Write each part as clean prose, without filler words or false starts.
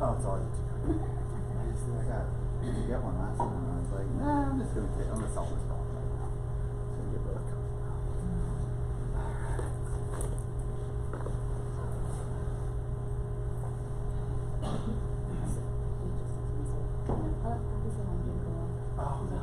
Oh, it's always I got to get one last time, and I was like, nah, I'm just going to solve this problem right now. Just going to get both coming out. Oh, no.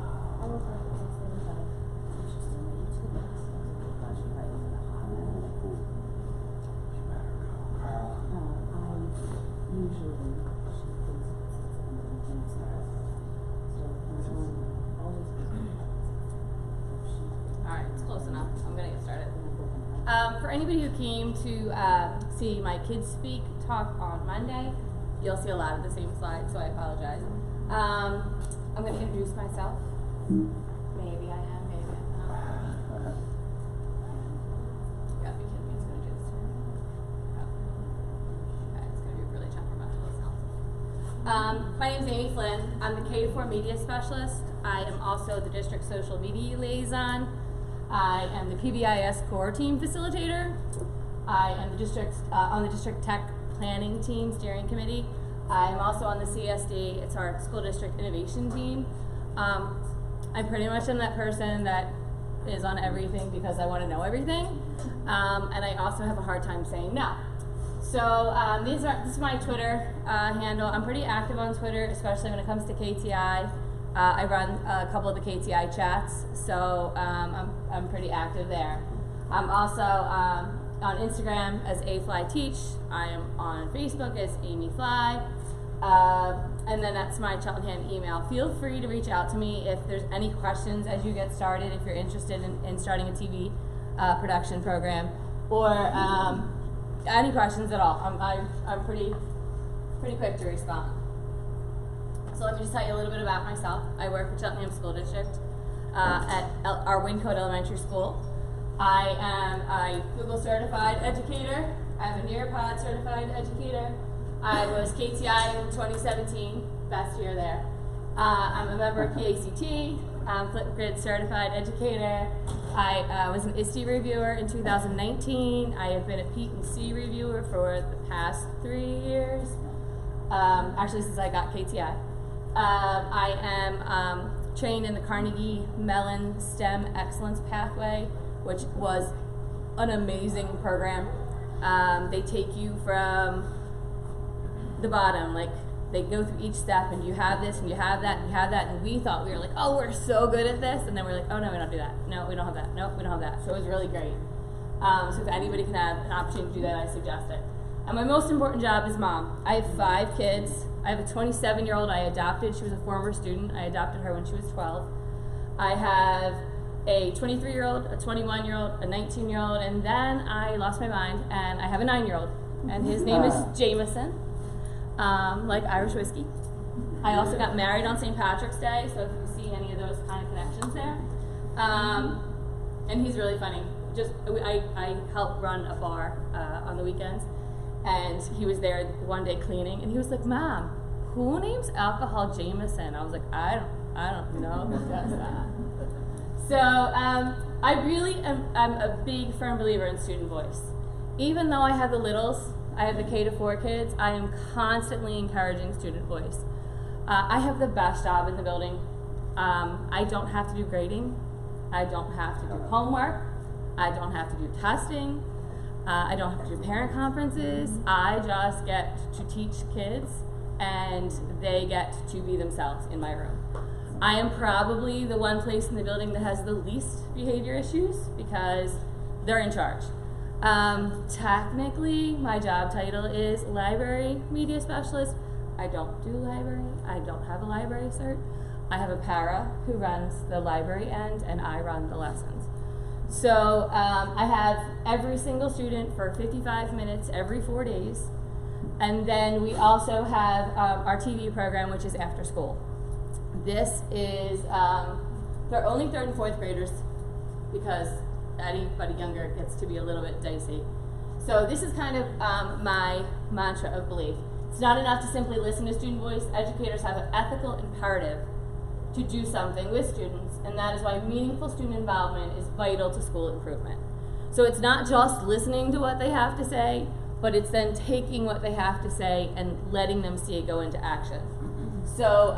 Alright, it's close enough. I'm going to get started. For anybody who came to see my Kids Speak talk on Monday, you'll see a lot of the same slides, so I apologize. I'm going to introduce myself. Maybe I am, maybe I'm not. You gotta be kidding me, it's going to do this to me. Okay, it's going to be really temperamental, it sounds. My name is Amy Flynn. I'm the K-4 Media Specialist. I am also the District Social Media Liaison. I am the PBIS Core Team Facilitator. I am the district on the District Tech Planning Team Steering Committee. I'm also on the CSD. It's our School District Innovation Team. I pretty much am that person that is on everything because I want to know everything, and I also have a hard time saying no. So this is my Twitter handle. I'm pretty active on Twitter, especially when it comes to KTI. I run a couple of the KTI chats, so I'm pretty active there. I'm also on Instagram as AFlyTeach. I am on Facebook as AmyFly. And then that's my Cheltenham email. Feel free to reach out to me if there's any questions as you get started, if you're interested in starting a TV production program, or any questions at all. I'm pretty quick to respond. So let me just tell you a little bit about myself. I work for Cheltenham School District at our Wyncote Elementary School. I am a Google certified educator. I'm a Nearpod certified educator. I was KTI in 2017, best year there. I'm a member of PACT. I'm Flipgrid certified educator. I was an ISTE reviewer in 2019. I have been a Pete and C reviewer for the past 3 years, actually since I got KTI. I am trained in the Carnegie Mellon STEM Excellence Pathway, which was an amazing program. They take you from the bottom, like they go through each step, and you have this, and you have that, and you have that, and we thought we were like, oh, we're so good at this, and then we're like, oh no, we don't do that. No, we don't have that. No, we don't have that. So it was really great. So if anybody can have an opportunity to do that, I suggest it. And my most important job is mom. I have 5 kids. I have a 27-year-old I adopted. She was a former student. I adopted her when she was 12. I have a 23-year-old, a 21-year-old, a 19-year-old, and then I lost my mind, and I have a 9-year-old, and his name is Jameson, like Irish whiskey. I also got married on St. Patrick's Day, so if you see any of those kind of connections there. And he's really funny. I help run a bar on the weekends, and he was there one day cleaning, and he was like, Mom, who names alcohol Jameson? I was like, I don't know who does that. So I really am a big, firm believer in student voice. Even though I have the littles, I have the K to 4 kids, I am constantly encouraging student voice. I have the best job in the building. I don't have to do grading. I don't have to do homework. I don't have to do testing. I don't have to do parent conferences. I just get to teach kids, and they get to be themselves in my room. I am probably the one place in the building that has the least behavior issues because they're in charge. Technically, my job title is Library Media Specialist. I don't do library. I don't have a library cert. I have a para who runs the library end, and I run the lessons. So I have every single student for 55 minutes every 4 days. And then we also have our TV program, which is after school. This is, they're only 3rd and 4th graders because anybody younger gets to be a little bit dicey. So this is kind of my mantra of belief. It's not enough to simply listen to student voice. Educators have an ethical imperative to do something with students, and that is why meaningful student involvement is vital to school improvement. So it's not just listening to what they have to say but it's then taking what they have to say and letting them see it go into action. So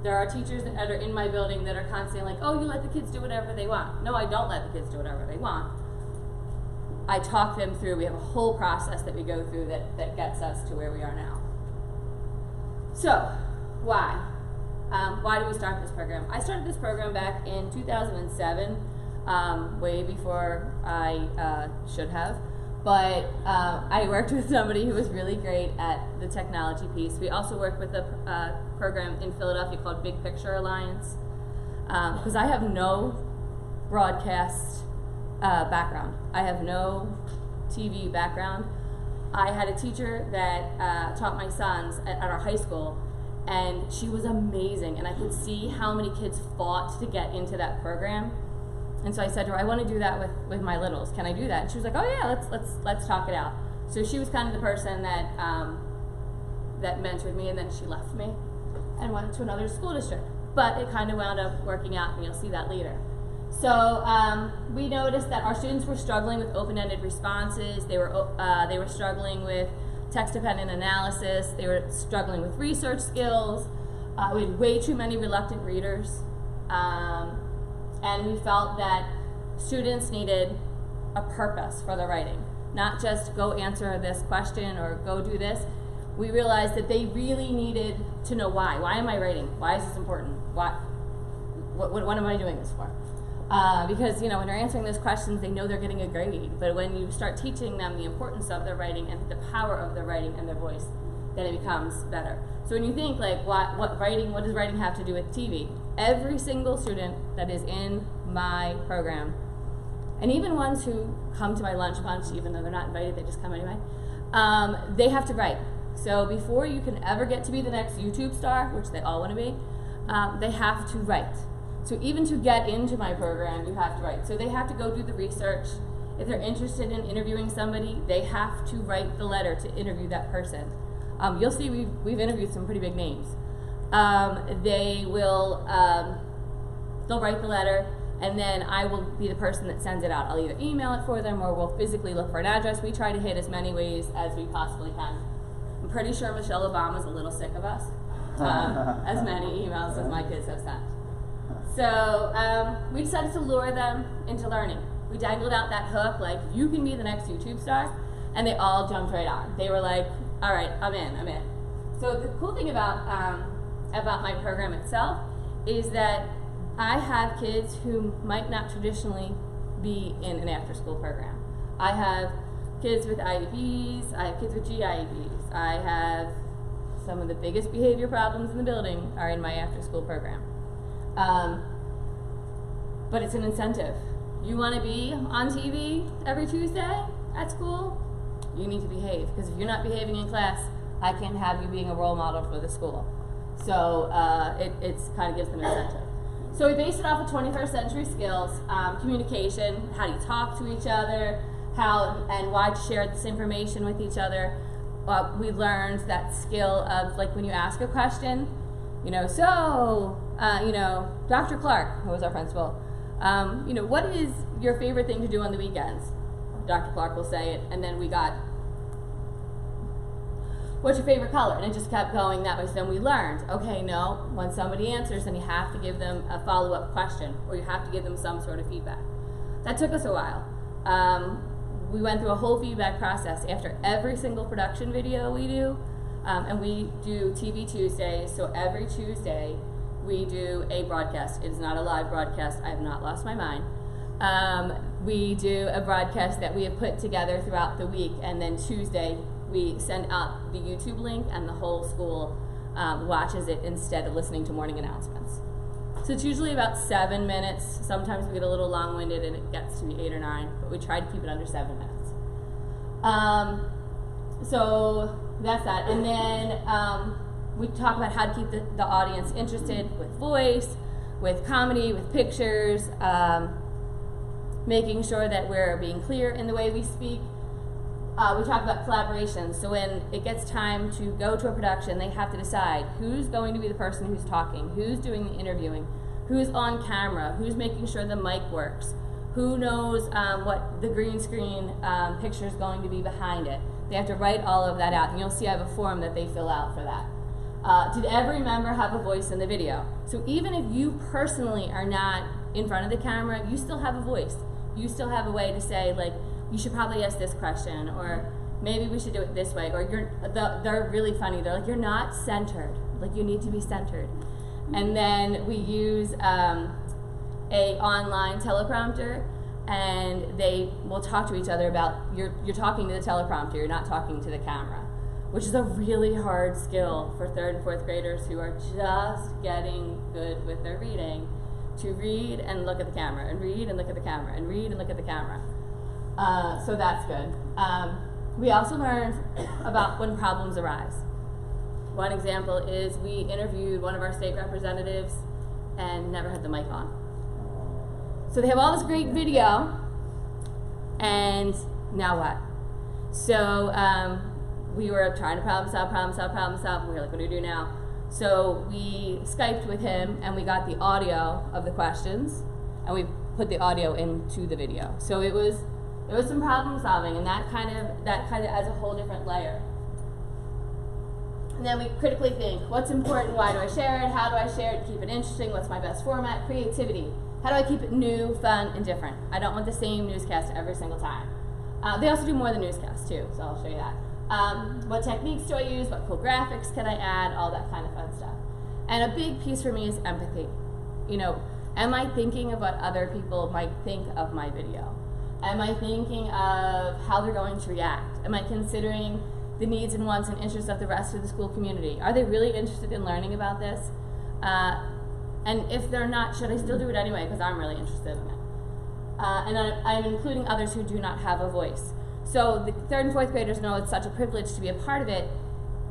there are teachers that are in my building that are constantly like, oh, you let the kids do whatever they want. No, I don't let the kids do whatever they want. I talk them through. We have a whole process that we go through that gets us to where we are now. So, why? Why did we start this program? I started this program back in 2007, way before I should have. But I worked with somebody who was really great at the technology piece. We also worked with a program in Philadelphia called Big Picture Alliance, because I have no broadcast background. I have no TV background. I had a teacher that taught my sons at our high school, and she was amazing, and I could see how many kids fought to get into that program. And so I said to her, I want to do that with my littles. Can I do that? And she was like, oh yeah, let's talk it out. So she was kind of the person that that mentored me, and then she left me and went to another school district. But it kind of wound up working out, and you'll see that later. So we noticed that our students were struggling with open-ended responses. They were struggling with text-dependent analysis. They were struggling with research skills. We had way too many reluctant readers. And we felt that students needed a purpose for their writing, not just go answer this question or go do this. We realized that they really needed to know why. Why am I writing? Why is this important? What am I doing this for? Because when they're answering those questions, they know they're getting a grade. But when you start teaching them the importance of their writing and the power of their writing and their voice, then it becomes better. So when you think like, what does writing have to do with TV? Every single student that is in my program, and even ones who come to my lunch bunch, even though they're not invited, they just come anyway, they have to write. So before you can ever get to be the next YouTube star, which they all want to be, they have to write. So even to get into my program, you have to write. So they have to go do the research. If they're interested in interviewing somebody, they have to write the letter to interview that person. You'll see we've interviewed some pretty big names. They'll write the letter, and then I will be the person that sends it out. I'll either email it for them or we'll physically look for an address. We try to hit as many ways as we possibly can. I'm pretty sure Michelle Obama's a little sick of us, as many emails as my kids have sent. So we decided to lure them into learning. We dangled out that hook, like, you can be the next YouTube star, and they all jumped right on. They were like, all right, I'm in. So the cool thing about my program itself is that I have kids who might not traditionally be in an after-school program. I have kids with IEPs, I have kids with GIEPs, I have some of the biggest behavior problems in the building are in my after-school program. But it's an incentive. You want to be on TV every Tuesday at school? You need to behave, because if you're not behaving in class, I can't have you being a role model for the school. So it's kind of gives them incentive. So we based it off of 21st century skills, communication, how do you talk to each other, how and why to share this information with each other. We learned that skill of, like, when you ask a question, Dr. Clark, who was our principal, what is your favorite thing to do on the weekends? Dr. Clark will say it, and then we got, what's your favorite color? And it just kept going that way. So then we learned, okay, no, when somebody answers, then you have to give them a follow-up question, or you have to give them some sort of feedback. That took us a while. We went through a whole feedback process after every single production video we do, and we do TV Tuesdays, so every Tuesday we do a broadcast. It is not a live broadcast. I have not lost my mind. We do a broadcast that we have put together throughout the week, and then Tuesday we send out the YouTube link, and the whole school watches it instead of listening to morning announcements. So it's usually about 7 minutes. Sometimes we get a little long-winded and it gets to be 8 or 9, but we try to keep it under 7 minutes. So that's that. And then we talk about how to keep the audience interested with voice, with comedy, with pictures, making sure that we're being clear in the way we speak. We talk about collaboration. So when it gets time to go to a production, they have to decide who's going to be the person who's talking, who's doing the interviewing, who's on camera, who's making sure the mic works, Who knows what the green screen picture is going to be behind it? They have to write all of that out, and you'll see I have a form that they fill out for that. Did every member have a voice in the video? So even if you personally are not in front of the camera, you still have a voice. You still have a way to say, like, you should probably ask this question, or maybe we should do it this way, or they're really funny. They're like, you're not centered. Like, you need to be centered. And then we use a online teleprompter, and they will talk to each other about, you're talking to the teleprompter, you're not talking to the camera, which is a really hard skill for 3rd and 4th graders who are just getting good with their reading, to read and look at the camera, and read and look at the camera, and read and look at the camera. So that's good. We also learned about when problems arise. One example is we interviewed one of our state representatives and never had the mic on. So they have all this great video, and now what? So we were trying to problem solve. We were like, what do we do now? So we Skyped with him, and we got the audio of the questions, and we put the audio into the video. So it was some problem solving, and that kind of adds a whole different layer. And then we critically think, what's important, why do I share it, how do I share it, keep it interesting, what's my best format, creativity. How do I keep it new, fun, and different? I don't want the same newscast every single time. They also do more than newscasts too, so I'll show you that. What techniques do I use, what cool graphics can I add, all that kind of fun stuff. And a big piece for me is empathy. You know, am I thinking of what other people might think of my video? Am I thinking of how they're going to react? Am I considering the needs and wants and interests of the rest of the school community? Are they really interested in learning about this? And if they're not, should I still do it anyway because I'm really interested in it? And I'm including others who do not have a voice. So the 3rd and 4th graders know it's such a privilege to be a part of it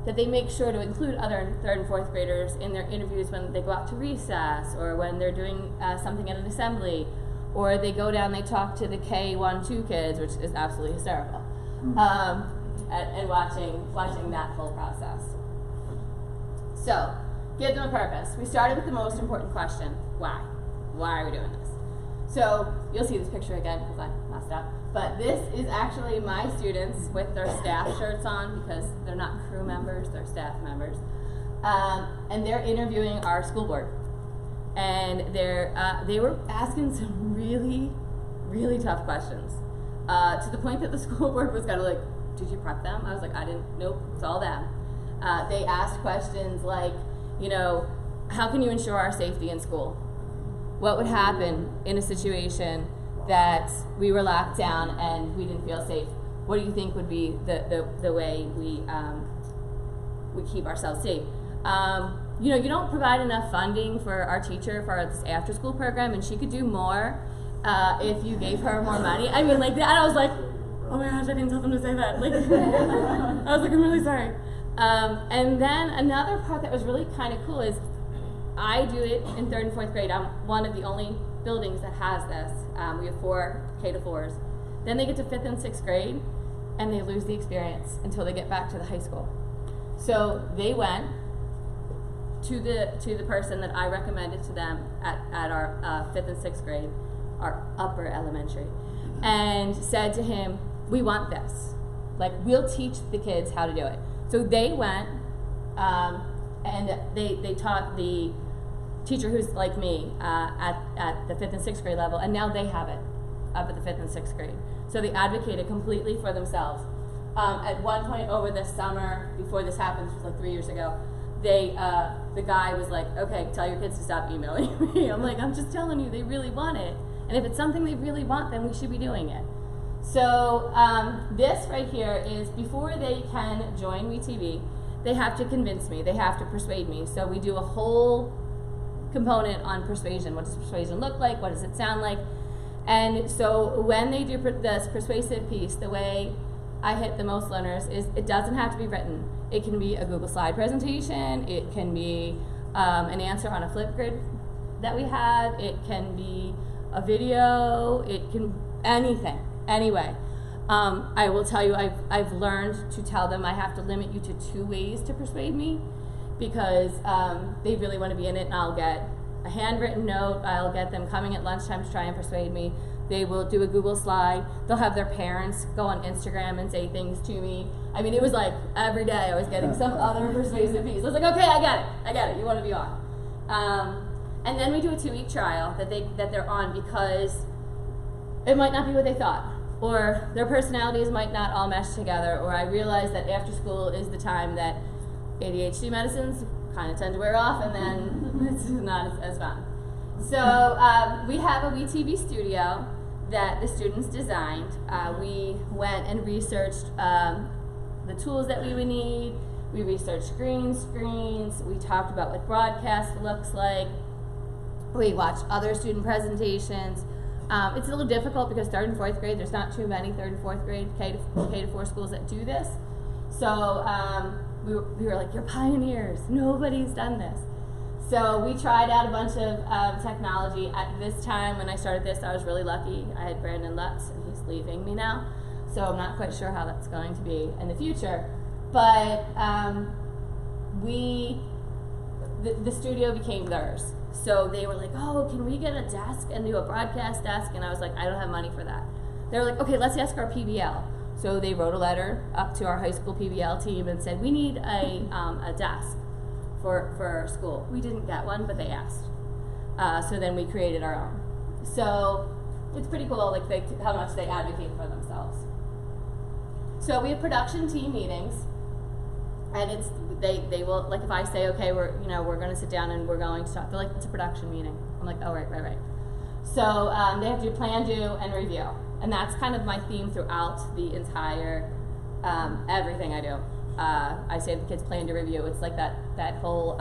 that they make sure to include other 3rd and 4th graders in their interviews when they go out to recess, or when they're doing something at an assembly, or they go down, they talk to the K1-2 kids, which is absolutely hysterical, and watching that whole process. So, give them a purpose. We started with the most important question, why? Why are we doing this? So, you'll see this picture again because I messed up. But this is actually my students with their staff shirts on, because they're not crew members, they're staff members. And they're interviewing our school board. And they were asking some really, really tough questions. To the point that the school board was kind of like, did you prep them? I was like, I didn't, nope, it's all them. They asked questions like, you know, how can you ensure our safety in school? What would happen in a situation that we were locked down and we didn't feel safe? What do you think would be the way we keep ourselves safe? You know, you don't provide enough funding for our teacher for this after school program, and she could do more if you gave her more money. I mean, like that, I was like, oh my gosh, I didn't tell them to say that. Like, I was like, I'm really sorry. And then another part that was really kind of cool is I do it in 3rd and 4th grade. I'm one of the only buildings that has this. We have 4 K-4s. Then they get to 5th and 6th grade, and they lose the experience until they get back to the high school. So they went to the person that I recommended to them at our 5th and 6th grade, our upper elementary, and said to him, we want this. Like, we'll teach the kids how to do it. So they went, and they taught the teacher who's like me at the 5th and 6th grade level, and now they have it up at the 5th and 6th grade. So they advocated completely for themselves. At one point over this summer, before this happened, which was like 3 years ago, the guy was like, okay, tell your kids to stop emailing me. I'm like, I'm just telling you, they really want it. And if it's something they really want, then we should be doing it. So this right here is before they can join WeTV, they have to convince me, they have to persuade me. So we do a whole component on persuasion. What does persuasion look like? What does it sound like? And so when they do this persuasive piece, the way I hit the most learners is it doesn't have to be written. It can be a Google slide presentation. It can be an answer on a Flipgrid that we have. It can be a video. It can anything. Anyway, I will tell you, I've learned to tell them I have to limit you to 2 ways to persuade me, because they really want to be in it, and I'll get a handwritten note. I'll get them coming at lunchtime to try and persuade me. They will do a Google slide. They'll have their parents go on Instagram and say things to me. I mean, it was like every day I was getting some other persuasive piece. I was like, okay, I got it. You want to be on. And then we do a 2-week trial that they're on, because it might not be what they thought, or their personalities might not all mesh together, or I realize that after school is the time that ADHD medicines kind of tend to wear off, and then it's not as fun. So we have a WeTV studio that the students designed. We went and researched the tools that we would need. We researched green screens. We talked about what broadcast looks like. We watched other student presentations. It's a little difficult because 3rd and 4th grade, there's not too many 3rd and 4th grade K to 4 schools that do this. So we were like, you're pioneers. Nobody's done this. So we tried out a bunch of technology. At this time, when I started this, I was really lucky. I had Brandon Lutz, and he's leaving me now. So I'm not quite sure how that's going to be in the future. But the studio became theirs. So they were like, oh, can we get a desk and do a broadcast desk? And I was like, I don't have money for that. They were like, okay, let's ask our PBL. So they wrote a letter up to our high school PBL team and said, we need a desk for our school. We didn't get one, but they asked. So then we created our own. So it's pretty cool, like how much they advocate for themselves. So we have production team meetings, and it's they will, like, if I say, okay, we're going to sit down and we're going to talk, they're like, it's a production meeting. I'm like, oh, right. So they have to plan, do, and review, and that's kind of my theme throughout the entire everything I do. I say the kids plan to review. It's like that whole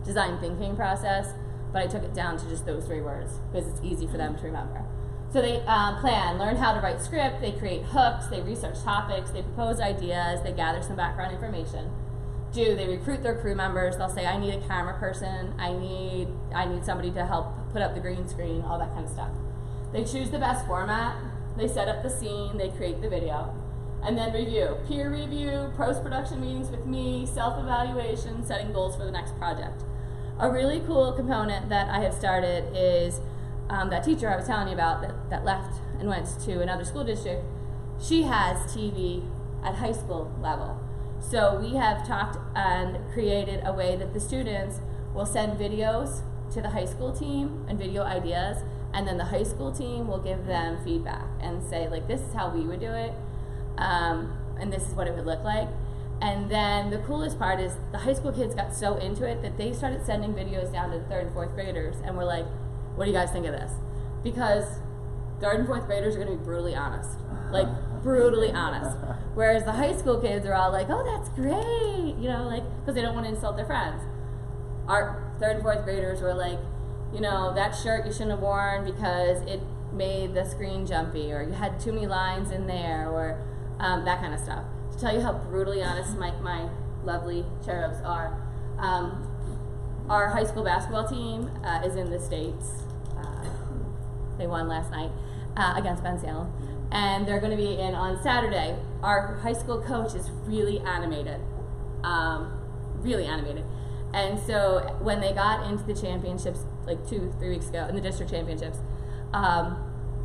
design thinking process, but I took it down to just those 3 words because it's easy for them to remember. So they plan, learn how to write script, they create hooks, they research topics, they propose ideas, they gather some background information. They recruit their crew members. They'll say, I need a camera person, I need somebody to help put up the green screen, all that kind of stuff. They choose the best format, they set up the scene, they create the video, and then review. Peer review, post-production meetings with me, self-evaluation, setting goals for the next project. A really cool component that I have started is that teacher I was telling you about that left and went to another school district. She has TV at high school level. So we have talked and created a way that the students will send videos to the high school team and video ideas, and then the high school team will give them feedback and say, like, this is how we would do it, and this is what it would look like. And then the coolest part is the high school kids got so into it that they started sending videos down to the 3rd and 4th graders, and we're like, what do you guys think of this? Because 3rd and 4th graders are going to be brutally honest. Like, brutally honest. Whereas the high school kids are all like, oh, that's great, because they don't want to insult their friends. Our 3rd and 4th graders were like, that shirt you shouldn't have worn because it made the screen jumpy, or you had too many lines in there, or that kind of stuff. To tell you how brutally honest my lovely cherubs are, our high school basketball team is in the States. They won last night against Ben Salem. And they're going to be in on Saturday. Our high school coach is really animated. And so when they got into the championships, like 2-3 weeks ago, in the district championships,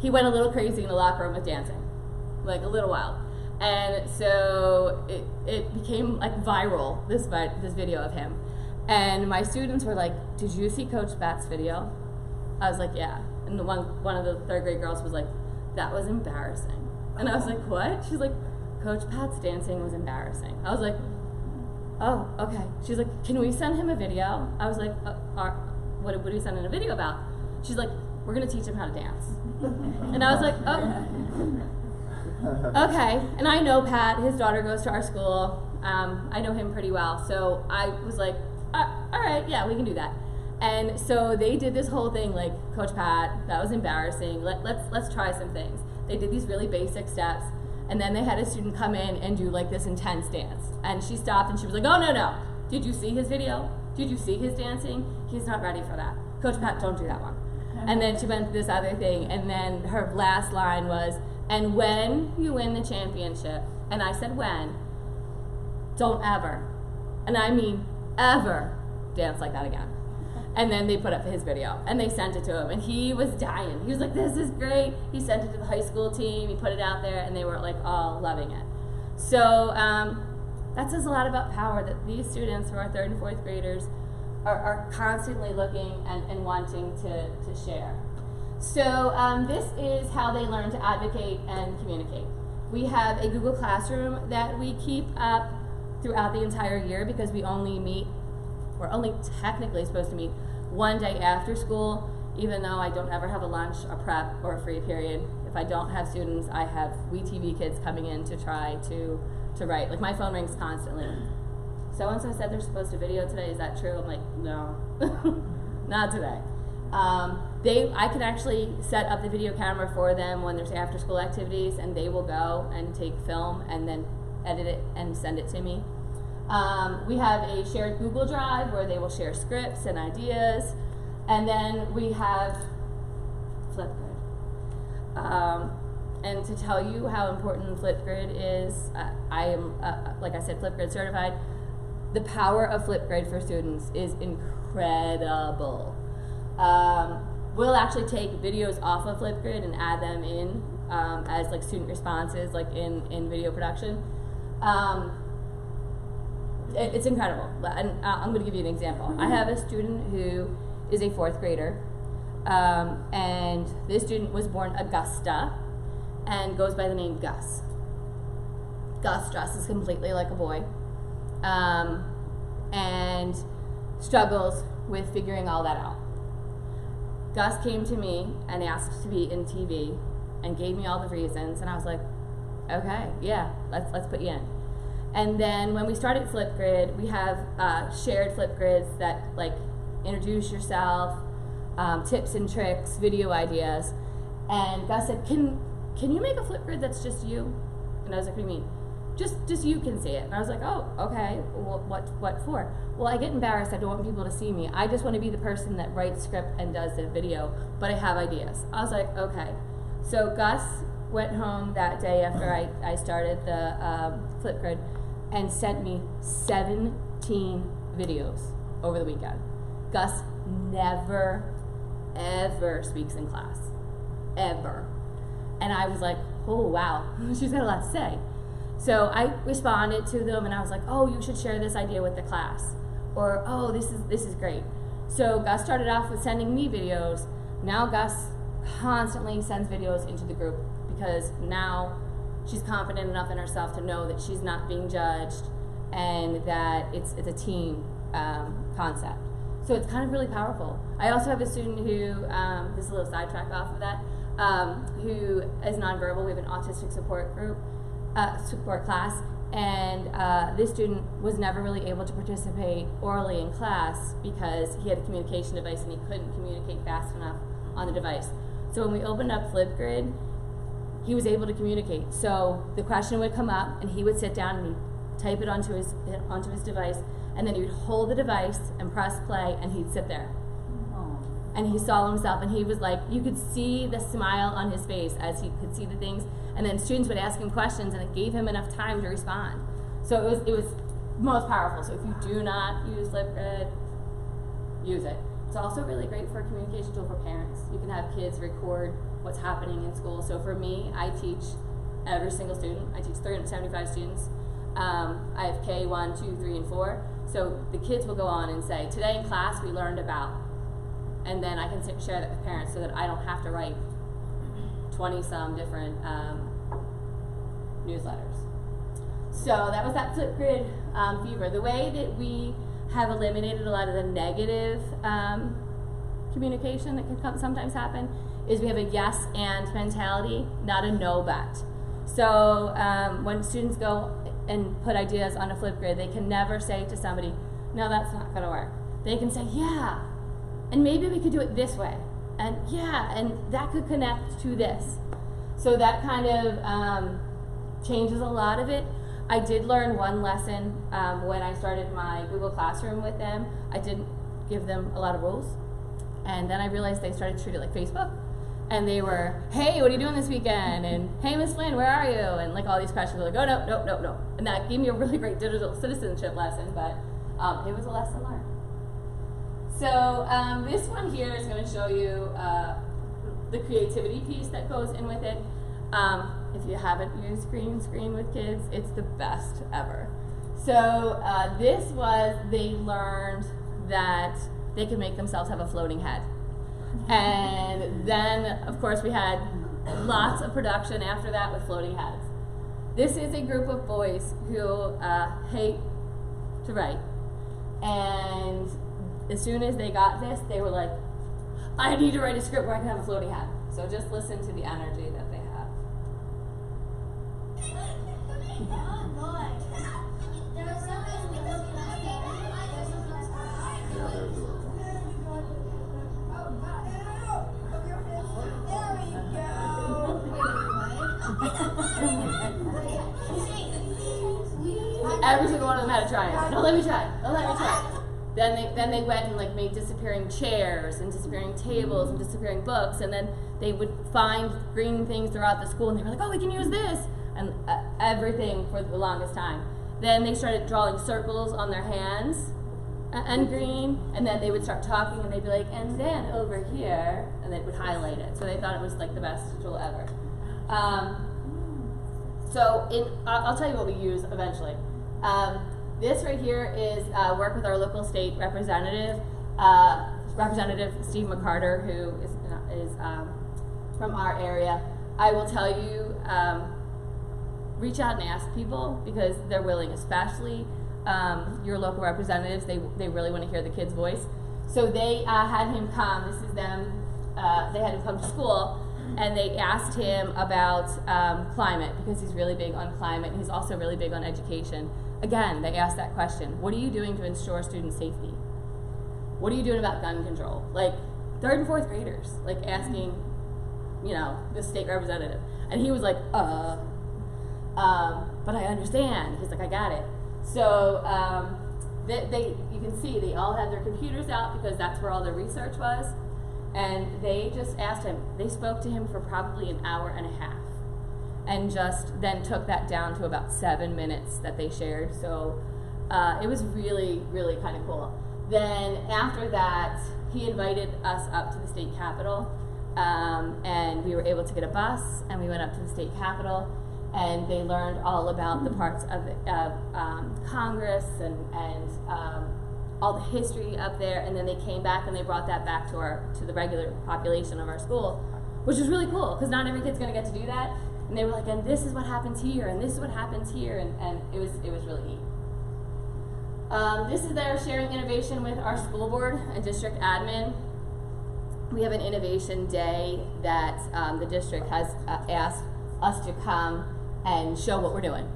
he went a little crazy in the locker room with dancing, like a little wild. And so it became like viral, this video of him. And my students were like, did you see Coach Bat's video? I was like, yeah. And one of the 3rd grade girls was like, that was embarrassing. And I was like, what? She's like, Coach Pat's dancing was embarrassing. I was like, oh, okay. She's like, can we send him a video? I was like, what are we sending a video about? She's like, we're going to teach him how to dance. And I was like, oh, okay. And I know Pat, his daughter goes to our school. I know him pretty well. So I was like, all right, yeah, we can do that. And so they did this whole thing like, Coach Pat, that was embarrassing. Let's try some things. They did these really basic steps, and then they had a student come in and do like this intense dance. And she stopped and she was like, oh, no. Did you see his video? Did you see his dancing? He's not ready for that. Coach Pat, don't do that one. And then she went to this other thing, and then her last line was, and when you win the championship, and I said when, don't ever, and I mean ever, dance like that again. And then they put up his video, and they sent it to him, and he was dying. He was like, this is great. He sent it to the high school team, he put it out there, and they were like all loving it. So that says a lot about power, that these students who are 3rd and 4th graders are constantly looking and wanting to share. So this is how they learn to advocate and communicate. We have a Google Classroom that we keep up throughout the entire year because we only meet, we're only technically supposed to meet one day after school, even though I don't ever have a lunch, a prep, or a free period. If I don't have students, I have WeTV kids coming in to try to write. Like, my phone rings constantly. So-and-so said they're supposed to video today, is that true? I'm like, no, not today. I can actually set up the video camera for them when there's after school activities, and they will go and take film and then edit it and send it to me. We have a shared Google Drive where they will share scripts and ideas, and then we have Flipgrid. And to tell you how important Flipgrid is, I am, like I said, Flipgrid certified. The power of Flipgrid for students is incredible. We'll actually take videos off of Flipgrid and add them in as like student responses, like in video production. It's incredible, and I'm going to give you an example. I have a student who is a 4th grader, and this student was born Augusta and goes by the name Gus. Gus dresses completely like a boy, and struggles with figuring all that out. Gus came to me and asked to be in TV and gave me all the reasons, and I was like, okay, yeah, let's put you in. And then when we started Flipgrid, we have shared Flipgrids that like introduce yourself, tips and tricks, video ideas. And Gus said, can you make a Flipgrid that's just you? And I was like, what do you mean? Just you can see it. And I was like, oh, okay, well, what for? Well, I get embarrassed, I don't want people to see me. I just want to be the person that writes script and does the video, but I have ideas. I was like, okay. So Gus went home that day after I started the Flipgrid and sent me 17 videos over the weekend. Gus never, ever speaks in class, ever. And I was like, oh wow, she's got a lot to say. So I responded to them and I was like, oh, you should share this idea with the class. Or, oh, this is great. So Gus started off with sending me videos. Now Gus constantly sends videos into the group because now she's confident enough in herself to know that she's not being judged and that it's a team concept. So it's kind of really powerful. I also have a student who, this is a little sidetrack off of that, who is nonverbal. We have an autistic support group, support class, and this student was never really able to participate orally in class because he had a communication device and he couldn't communicate fast enough on the device. So when we opened up Flipgrid, he was able to communicate. So the question would come up and he would sit down and he'd type it onto his device, and then he would hold the device and press play and he'd sit there. And he saw himself and he was like, you could see the smile on his face as he could see the things, and then students would ask him questions and it gave him enough time to respond. So it was most powerful. So if you do not use Flipgrid, use it. It's also really great for a communication tool for parents. You can have kids record what's happening in school. So for me, I teach every single student. I teach 375 students. I have K, 1, 2, 3, and 4. So the kids will go on and say, today in class we learned about, and then I can share that with parents so that I don't have to write 20-some different newsletters. So that was that Flipgrid fever. The way that we have eliminated a lot of the negative communication that can sometimes happen is we have a yes and mentality, not a no bet. So when students go and put ideas on a Flipgrid, they can never say to somebody, no, that's not going to work. They can say, yeah, and maybe we could do it this way, and yeah, and that could connect to this. So that kind of changes a lot of it. I did learn one lesson when I started my Google Classroom with them. I didn't give them a lot of rules, and then I realized they started to treat it like Facebook. And they were, hey, what are you doing this weekend? And hey, Miss Flynn, where are you? And like all these questions, like, oh, no. And that gave me a really great digital citizenship lesson, but it was a lesson learned. So this one here is going to show you the creativity piece that goes in with it. If you haven't used green screen with kids, it's the best ever. So this was, they learned that they could make themselves have a floating head. And then, of course, we had lots of production after that with floating heads. This is a group of boys who hate to write. And as soon as they got this, they were like, I need to write a script where I can have a floating head. So just listen to the energy that they have. Yeah, they're adorable. Every single one of them had to try it. No, let me try. Oh, let me try. Then they went and like made disappearing chairs and disappearing tables and disappearing books, and then they would find green things throughout the school, and they were like, oh, we can use this, and everything for the longest time. Then they started drawing circles on their hands and green, and then they would start talking, and they'd be like, and then over here, and they would highlight it. So they thought it was like the best tool ever. I'll tell you what we use eventually. This right here is work with our local state representative, Representative Steve McCarter, who is from our area. I will tell you, reach out and ask people because they're willing, especially your local representatives. They really want to hear the kid's voice. So they had him come. This is them. They had him come to school, and they asked him about climate because he's really big on climate, and he's also really big on education. Again, they asked that question: what are you doing to ensure student safety? What are you doing about gun control? Like 3rd and 4th graders, like asking, the state representative, and he was like, but I understand. He's like, I got it. So you can see they all had their computers out because that's where all their research was. And they just asked him, they spoke to him for probably an hour and a half and just then took that down to about 7 minutes that they shared. So it was really, really kind of cool. Then after that, he invited us up to the state capitol, and we were able to get a bus, and we went up to the state capitol, and they learned all about the parts of Congress and all the history up there, and then they came back and they brought that back to the regular population of our school, which was really cool because not every kid's going to get to do that. And they were like, and this is what happens here, and this is what happens here, and it was really neat. This is their sharing innovation with our school board and district admin. We have an innovation day that the district has asked us to come and show what we're doing.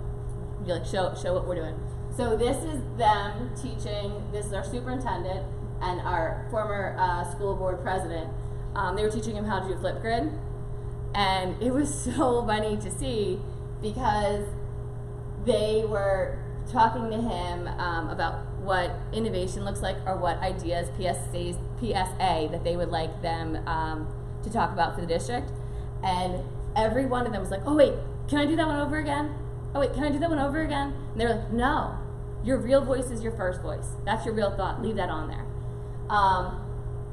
Be like, show what we're doing. So this is them teaching. This is our superintendent and our former school board president. They were teaching him how to do Flipgrid, and it was so funny to see because they were talking to him about what innovation looks like or what ideas PSA that they would like them to talk about for the district. And every one of them was like, oh wait, can I do that one over again? Oh wait, can I do that one over again? And they're like, no, your real voice is your first voice. That's your real thought, leave that on there.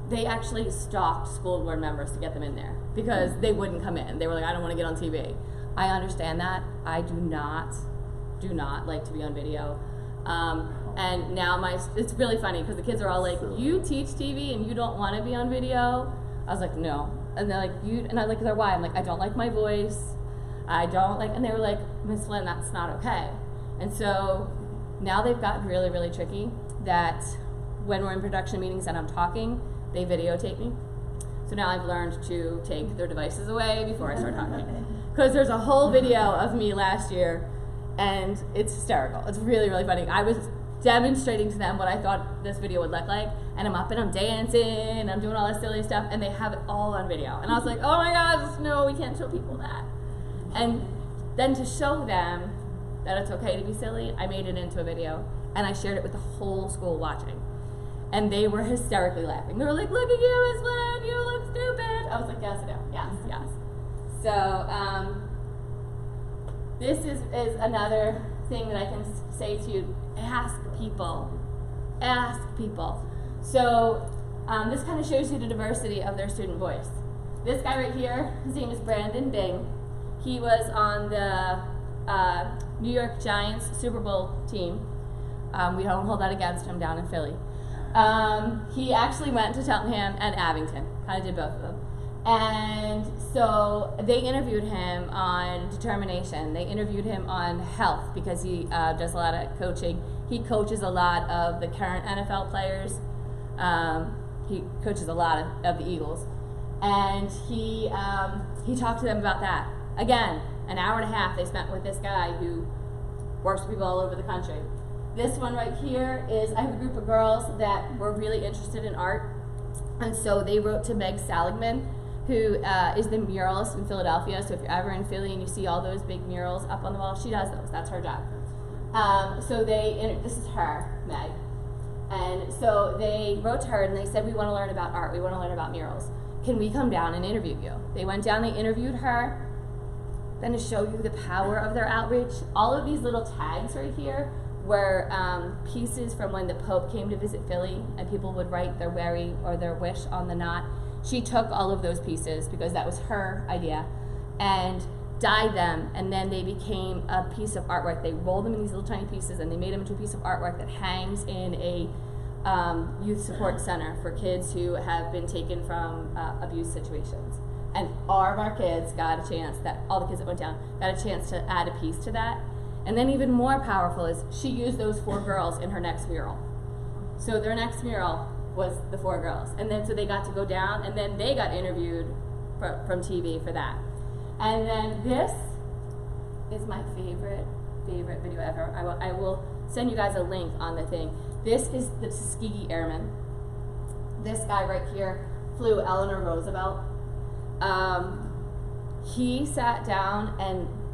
They actually stalked school board members to get them in there because they wouldn't come in. They were like, I don't want to get on TV. I understand that. I do not like to be on video. And now it's really funny because the kids are all like, you teach TV and you don't want to be on video? I was like, no. And they're like, and I'm like, why? I'm like, I don't like my voice. I don't like, and they were like, Miss Flynn, that's not okay. And so now they've gotten really, really tricky that when we're in production meetings and I'm talking, they videotape me. So now I've learned to take their devices away before I start talking. Because there's a whole video of me last year and it's hysterical. It's really, really funny. I was demonstrating to them what I thought this video would look like, and I'm up and I'm dancing and I'm doing all this silly stuff, and they have it all on video. And I was like, oh my gosh, no, we can't show people that. And then to show them that it's okay to be silly, I made it into a video and I shared it with the whole school watching. And they were hysterically laughing. They were like, look at you, Miss Flynn, you look stupid. I was like, yes, I do, yes. So this is another thing that I can say to you, ask people. So This kind of shows you the diversity of their student voice. This guy right here, his name is Brandon Bing. He was on the New York Giants Super Bowl team. We don't hold that against him down in Philly. He actually went to Cheltenham and Abington, kind of did both of them. And so they interviewed him on determination. They interviewed him on health because he does a lot of coaching. He coaches a lot of the current NFL players. He coaches a lot of the Eagles. And he talked to them about that. Again, an hour and a half they spent with this guy who works with people all over the country. This one right here is, I have a group of girls that were really interested in art. And so they wrote to Meg Saligman, who is the muralist in Philadelphia. So if you're ever in Philly and you see all those big murals up on the wall, she does those. That's her job. So this is her, Meg. And so they wrote to her and they said, we want to learn about art. We want to learn about murals. Can we come down and interview you? They went down, they interviewed her. Then to show you the power of their outreach, all of these little tags right here were pieces from when the Pope came to visit Philly and people would write their worry or their wish on the knot. She took all of those pieces because that was her idea and dyed them, and then they became a piece of artwork. They rolled them in these little tiny pieces and they made them into a piece of artwork that hangs in a youth support center for kids who have been taken from abuse situations. And all of our kids got a chance, all the kids that went down, got a chance to add a piece to that. And then even more powerful is she used those 4 girls in her next mural. So their next mural was the 4 girls. And then so they got to go down and then they got interviewed from TV for that. And then this is my favorite video ever. I will send you guys a link on the thing. This is the Tuskegee Airmen. This guy right here flew Eleanor Roosevelt. He sat down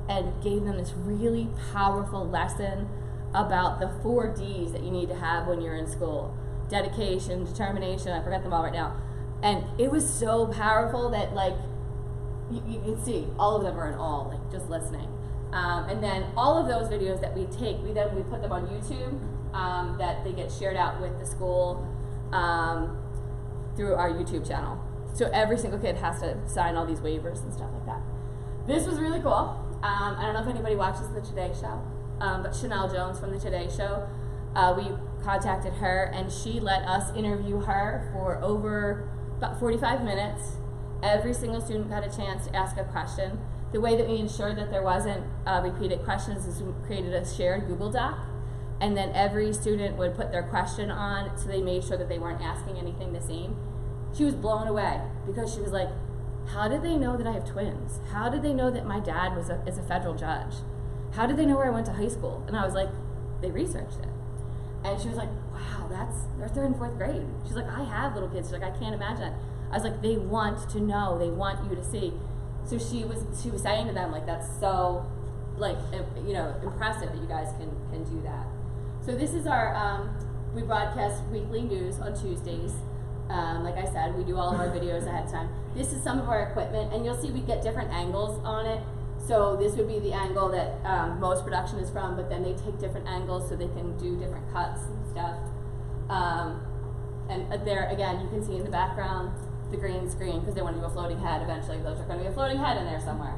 and gave them this really powerful lesson about the 4 Ds that you need to have when you're in school. Dedication, determination, I forgot them all right now. And it was so powerful that like, you can see all of them are in awe, like just listening. And then all of those videos that we take, we put them on YouTube, that they get shared out with the school through our YouTube channel. So every single kid has to sign all these waivers and stuff like that. This was really cool. I don't know if anybody watches the Today Show, but Chanel Jones from the Today Show, we contacted her and she let us interview her for over about 45 minutes. Every single student got a chance to ask a question. The way that we ensured that there wasn't repeated questions is we created a shared Google Doc, and then every student would put their question on, so they made sure that they weren't asking anything the same. She was blown away because she was like, how did they know that I have twins? How did they know that my dad is a federal judge? How did they know where I went to high school? And I was like, they researched it. And she was like, wow, they're 3rd and 4th grade. She's like, I have little kids. She's like, I can't imagine it. I was like, they want to know, they want you to see. So she was saying to them, like, that's so, like, impressive that you guys can do that. So this is our, we broadcast weekly news on Tuesdays. Like I said, we do all of our videos ahead of time. This is some of our equipment, and you'll see we get different angles on it. So this would be the angle that most production is from, but then they take different angles so they can do different cuts and stuff. And there, again, you can see in the background the green screen because they want to do a floating head eventually. There's going to be a floating head in there somewhere.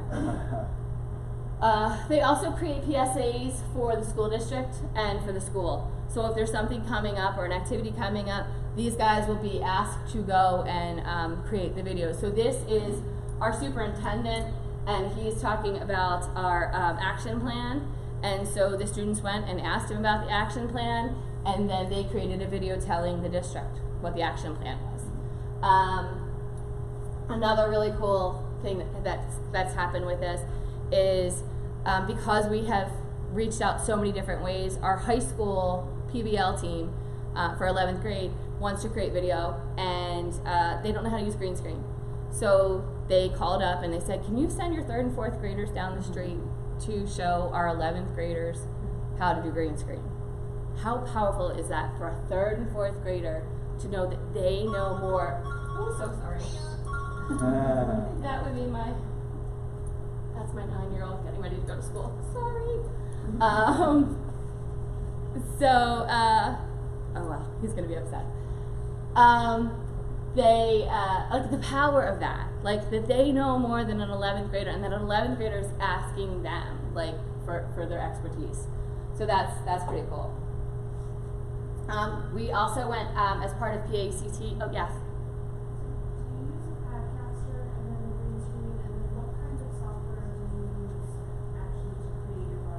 They also create PSAs for the school district and for the school. So if there's something coming up or an activity coming up, these guys will be asked to go and create the videos. So this is our superintendent, and he's talking about our action plan. And so the students went and asked him about the action plan, and then they created a video telling the district what the action plan was. Another really cool thing that's happened with this is because we have reached out so many different ways, our high school PBL team for 11th grade wants to create video, and they don't know how to use green screen. So they called up and they said, can you send your 3rd and 4th graders down the street to show our 11th graders how to do green screen? How powerful is that for a 3rd and 4th grader to know that they know more? Oh, so sorry. That would be that's my 9-year-old getting ready to go to school. Sorry. Oh well, he's gonna be upset. they, like the power of that, like that they know more than an 11th grader, and that an 11th grader is asking them, like, for their expertise. So that's pretty cool. We also went, as part of PACT, oh yes?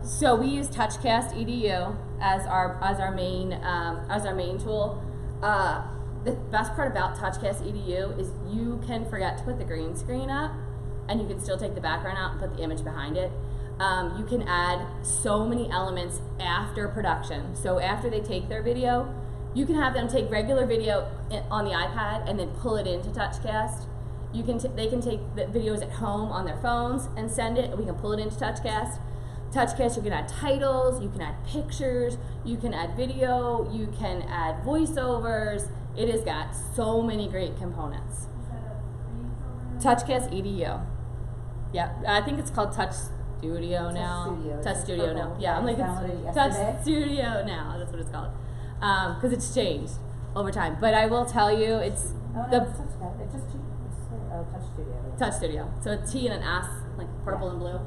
So we use TouchCast EDU as our main tool. The best part about TouchCast EDU is you can forget to put the green screen up, and you can still take the background out and put the image behind it. You can add so many elements after production. So after they take their video, you can have them take regular video on the iPad and then pull it into TouchCast. They can take the videos at home on their phones and send it, and we can pull it into TouchCast. TouchCast, you can add titles, you can add pictures, you can add video, you can add voiceovers. It has got so many great components. Is that a free program? TouchCast EDU. Yeah, I think it's called Touch Studio now. Touch Studio now. Yeah, I'm like, it's Touch Studio now. That's what it's called. Because it's changed over time. But I will tell you, it's Touch Studio. Touch Studio. So a T and an S, like purple and blue.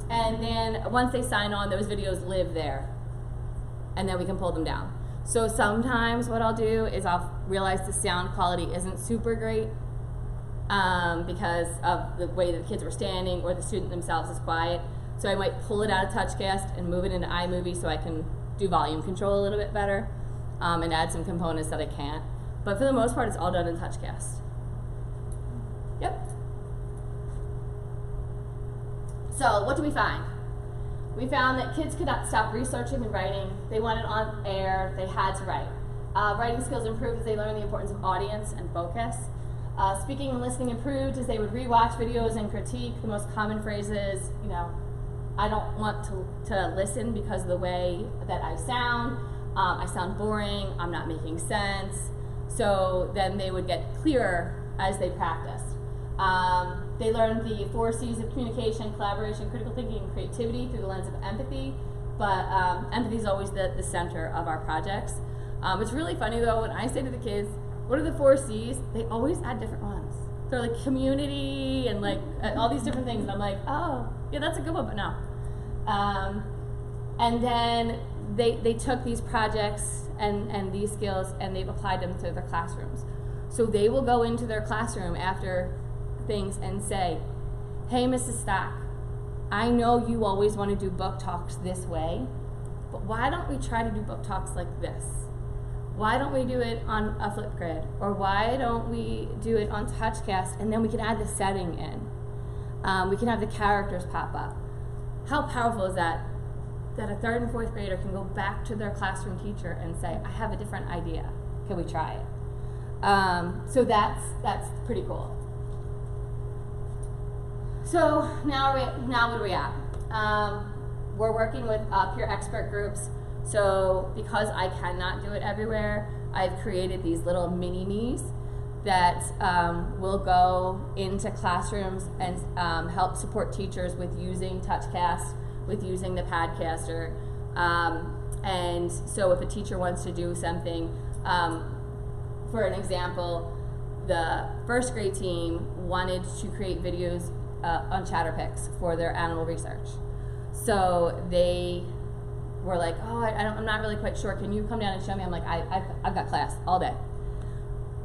And then once they sign on, those videos live there. And then we can pull them down. So sometimes what I'll do is I'll realize the sound quality isn't super great because of the way that the kids were standing or the student themselves is quiet. So I might pull it out of TouchCast and move it into iMovie so I can do volume control a little bit better and add some components that I can't. But for the most part, it's all done in TouchCast. Yep. So what do we find? We found that kids could not stop researching and writing. They wanted on air, they had to write. Writing skills improved as they learned the importance of audience and focus. Speaking and listening improved as they would rewatch videos and critique. The most common phrases, you know, I don't want to listen because of the way that I sound boring, I'm not making sense. So then they would get clearer as they practiced. They learned the 4 C's of communication, collaboration, critical thinking, and creativity through the lens of empathy. But empathy is always the center of our projects. It's really funny though, when I say to the kids, what are the 4 C's? They always add different ones. They're like community and like all these different things. And I'm like, oh, yeah, that's a good one, but no. And then they took these projects and these skills and they've applied them to their classrooms. So they will go into their classroom after things and say, hey, Mrs. Stock, I know you always want to do book talks this way, but why don't we try to do book talks like this? Why don't we do it on a Flipgrid? Or why don't we do it on TouchCast, and then we can add the setting in. We can have the characters pop up. How powerful is that? That a 3rd and 4th grader can go back to their classroom teacher and say, I have a different idea. Can we try it? So that's pretty cool. So now what are we at? We're working with peer expert groups. So because I cannot do it everywhere, I've created these little mini-me's that will go into classrooms and help support teachers with using TouchCast, with using the Padcaster. And so if a teacher wants to do something, for an example, the 1st grade team wanted to create videos on Chatterpix for their animal research. So they were like, oh, I'm not really quite sure. Can you come down and show me? I'm like, I've got class all day.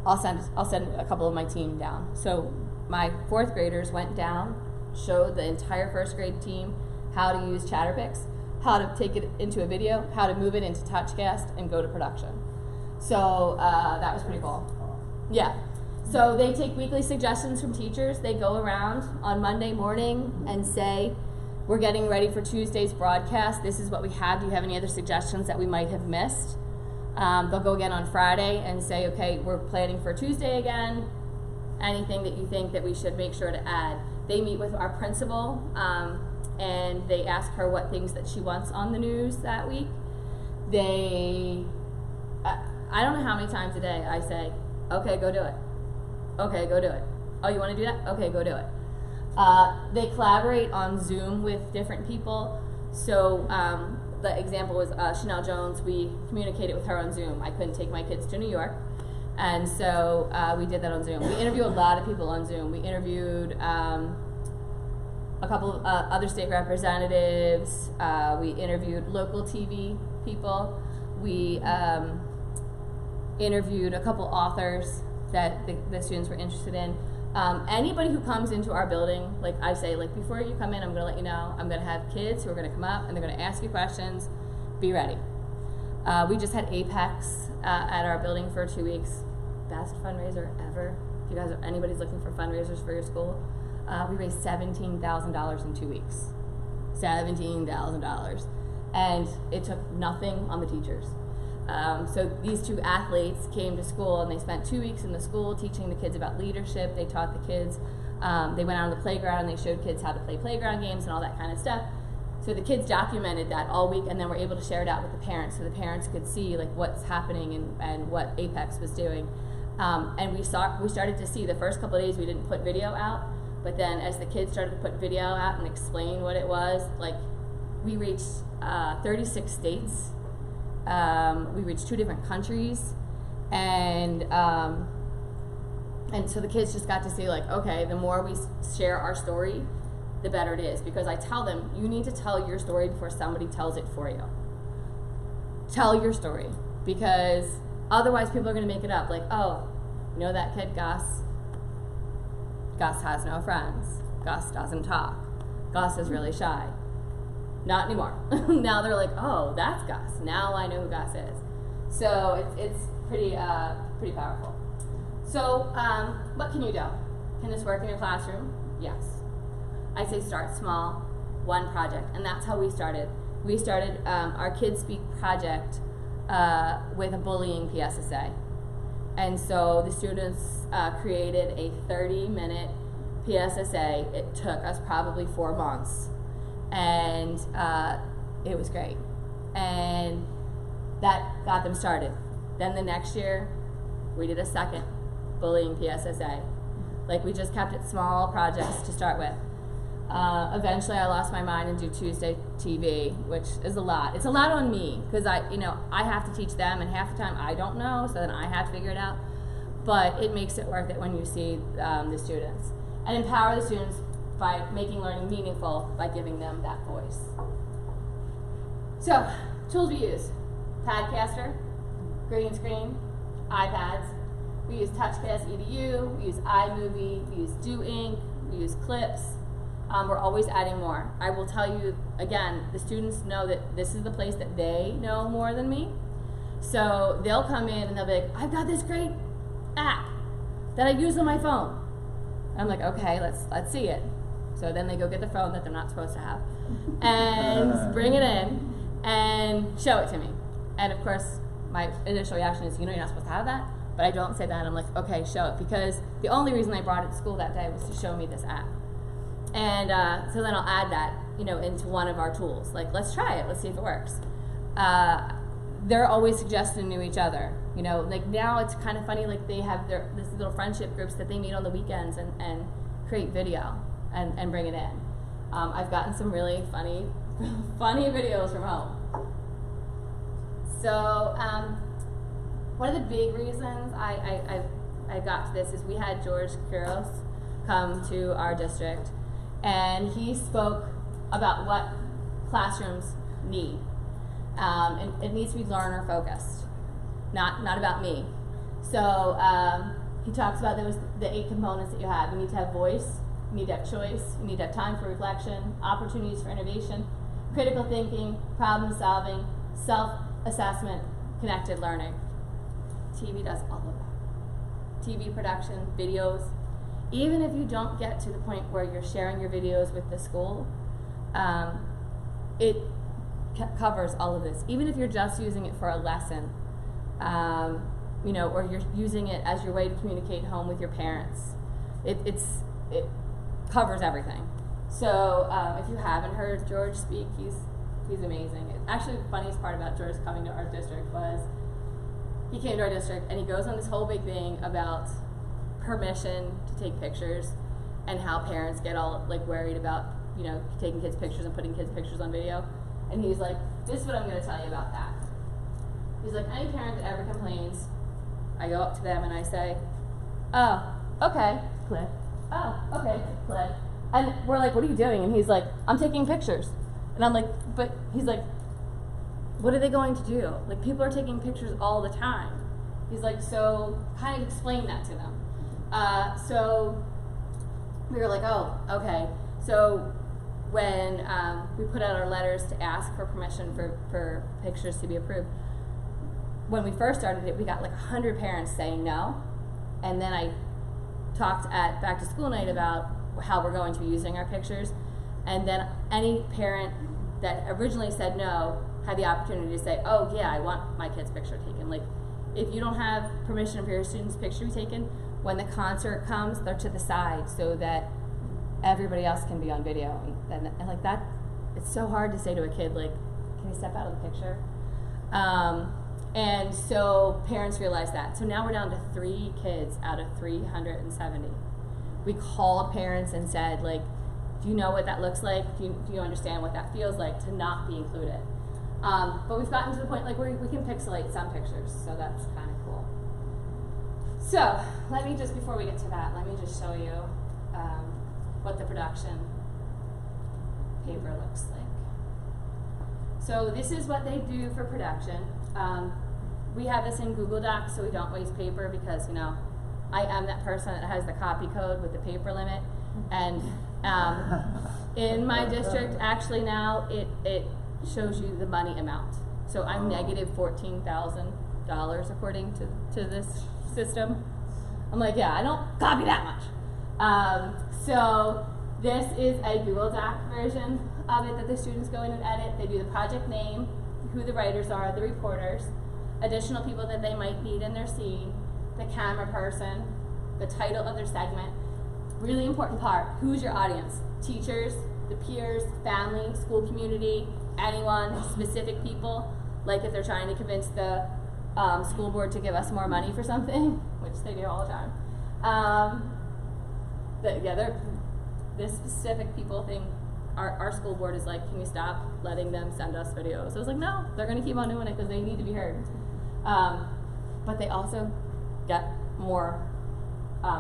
I'll send a couple of my team down. So my 4th graders went down, showed the entire 1st grade team how to use Chatterpix, how to take it into a video, how to move it into TouchCast and go to production. So that was pretty cool. Yeah. So they take weekly suggestions from teachers. They go around on Monday morning and say, we're getting ready for Tuesday's broadcast. This is what we have. Do you have any other suggestions that we might have missed? They'll go again on Friday and say, okay, we're planning for Tuesday again. Anything that you think that we should make sure to add. They meet with our principal and they ask her what things that she wants on the news that week. I don't know how many times a day I say, okay, go do it. Okay, go do it. Oh, you want to do that? Okay, go do it. They collaborate on Zoom with different people. So the example was Chanel Jones. We communicated with her on Zoom. I couldn't take my kids to New York. And so we did that on Zoom. We interviewed a lot of people on Zoom. We interviewed a couple of other state representatives. We interviewed local TV people. We interviewed a couple authors that the students were interested in. Anybody who comes into our building, like I say, like before you come in, I'm going to let you know, I'm going to have kids who are going to come up and they're going to ask you questions. Be ready. We just had Apex at our building for 2 weeks. Best fundraiser ever. If you guys are, anybody's looking for fundraisers for your school, we raised $17,000 in 2 weeks. $17,000. And it took nothing on the teachers. So these two athletes came to school and they spent 2 weeks in the school teaching the kids about leadership. They taught the kids, they went out on the playground and they showed kids how to play playground games and all that kind of stuff. So the kids documented that all week and then were able to share it out with the parents so the parents could see like what's happening and what Apex was doing. And we started to see the first couple of days we didn't put video out, but then as the kids started to put video out and explain what it was, like we reached 36 states. We reached 2 different countries, and so the kids just got to see like, okay, the more we share our story, the better it is. Because I tell them, you need to tell your story before somebody tells it for you. Tell your story, because otherwise people are going to make it up. Like, oh, you know that kid Gus? Gus has no friends. Gus doesn't talk. Gus is really shy. Not anymore. Now they're like, oh, that's Gus. Now I know who Gus is. So it's pretty powerful. So what can you do? Can this work in your classroom? Yes. I say start small, one project, and that's how we started. We started our Kids Speak project with a bullying PSSA. And so the students created a 30-minute PSSA. It took us probably 4 months. And it was great. And that got them started. Then the next year, we did a second bullying PSSA. Like, we just kept it small projects to start with. Eventually, I lost my mind and do Tuesday TV, which is a lot. It's a lot on me, because I have to teach them, and half the time I don't know, so then I have to figure it out. But it makes it worth it when you see the students. And empower the students by making learning meaningful by giving them that voice. So, tools we use: Padcaster, green screen, iPads. We use TouchCast EDU, we use iMovie, we use Do Ink, we use Clips. We're always adding more. I will tell you, again, the students know that this is the place that they know more than me. So they'll come in and they'll be like, I've got this great app that I use on my phone. I'm like, okay, let's see it. So then they go get the phone that they're not supposed to have and bring it in and show it to me. And of course, my initial reaction is, you're not supposed to have that. But I don't say that. I'm like, okay, show it. Because the only reason I brought it to school that day was to show me this app. And so then I'll add that, into one of our tools. Like, let's try it. Let's see if it works. They're always suggesting to each other. Like now it's kind of funny. Like they have this little friendship groups that they meet on the weekends and create video and bring it in. I've gotten some really funny videos from home. So one of the big reasons I got to this is we had George Kuros come to our district, and he spoke about what classrooms need. And it needs to be learner focused, not about me. So he talks about the 8 components that you have. You need to have voice, you need to have choice, you need to have time for reflection, opportunities for innovation, critical thinking, problem solving, self-assessment, connected learning. TV does all of that. TV production, videos. Even if you don't get to the point where you're sharing your videos with the school, it covers all of this. Even if you're just using it for a lesson, or you're using it as your way to communicate home with your parents, it covers everything. So if you haven't heard George speak, he's amazing. Actually, the funniest part about George coming to our district was he came to our district and he goes on this whole big thing about permission to take pictures and how parents get all like worried about taking kids' pictures and putting kids' pictures on video. And he's like, this is what I'm going to tell you about that. He's like, any parent that ever complains I go up to them and I say, oh, okay, click. Oh, okay, click. And we're like, what are you doing? And he's like, I'm taking pictures. And I'm like, but he's like, what are they going to do? Like, people are taking pictures all the time. He's like, so kind of explain that to them. So we were like, oh, okay. So when we put out our letters to ask for permission for pictures to be approved, when we first started it, we got like 100 parents saying no. And then I talked at back to school night about how we're going to be using our pictures. And then any parent that originally said no had the opportunity to say, oh yeah, I want my kid's picture taken. Like, if you don't have permission for your student's picture to be taken, when the concert comes, they're to the side so that everybody else can be on video. And like that, it's so hard to say to a kid, like, can you step out of the picture? And so parents realized that. So now we're down to 3 kids out of 370. We called parents and said, like, do you know what that looks like? Do you understand what that feels like to not be included? But we've gotten to the point, like, where we can pixelate some pictures, so that's kind of cool. So let me just, before we get to that, let me just show you what the production paper looks like. So this is what they do for production. We have this in Google Docs so we don't waste paper because, you know, I am that person that has the copy code with the paper limit. And in my district, actually now, it shows you the money amount. So I'm negative $14,000 according to this system. I'm like, yeah, I don't copy that much. So this is a Google Doc version of it that the students go in and edit. They do the project name, who the writers are, the reporters, additional people that they might need in their scene, the camera person, the title of their segment. Really important part, who's your audience? Teachers, the peers, family, school community, anyone, specific people. Like if they're trying to convince the school board to give us more money for something, which they do all the time. This specific people thing, our school board is like, can you stop letting them send us videos? I was like, no, they're gonna keep on doing it because they need to be heard. But they also get more